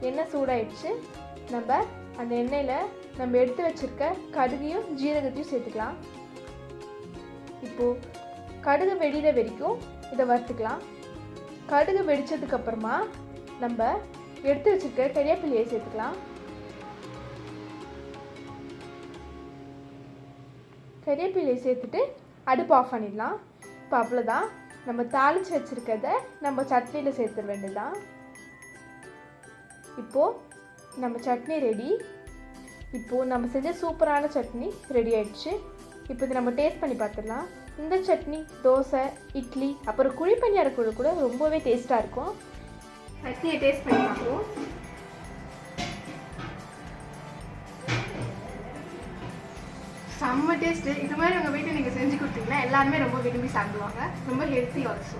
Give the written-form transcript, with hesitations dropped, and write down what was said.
எண்ணெய் சூடாயிடுச்சு. நம்ம அந்த எண்ணெயில் நம்ம எடுத்து வச்சுருக்க கடுகையும் ஜீரகத்தையும் சேர்த்துக்கலாம். இப்போது கடுகு வெடிகிற வரைக்கும் இதை வறுத்துக்கலாம். கடுகு வெடித்ததுக்கப்புறமா நம்ம எடுத்து வச்சுருக்க கறிவேப்பிலையை சேர்த்துக்கலாம். கறிவேப்பிலையை சேர்த்துட்டு அடுப்பு ஆஃப் பண்ணிடலாம். இப்போ அவ்வளோதான், நம்ம தாளித்து வச்சுருக்கதை நம்ம சட்னியில் சேர்த்துட வேண்டியதுதான். இப்போது நம்ம சட்னி ரெடி. இப்போது நம்ம செஞ்ச சூப்பரான சட்னி ரெடி ஆயிடுச்சு. இப்போ இதை நம்ம டேஸ்ட் பண்ணி பார்த்துடலாம். இந்த சட்னி தோசை, இட்லி, அப்புறம் குழிப்பணியார குழு கூட ரொம்பவே டேஸ்ட்டாக இருக்கும். சட்னியை டேஸ்ட் பண்ணி பார்ப்போம். செம்ம டேஸ்ட்டு. இது மாதிரி உங்கள் வீட்டில் நீங்கள் செஞ்சு கொடுத்தீங்கன்னா எல்லாருமே ரொம்ப விரும்பி சாப்பிடுவாங்க. ரொம்ப ஹெல்த்தி ஆல்சோ.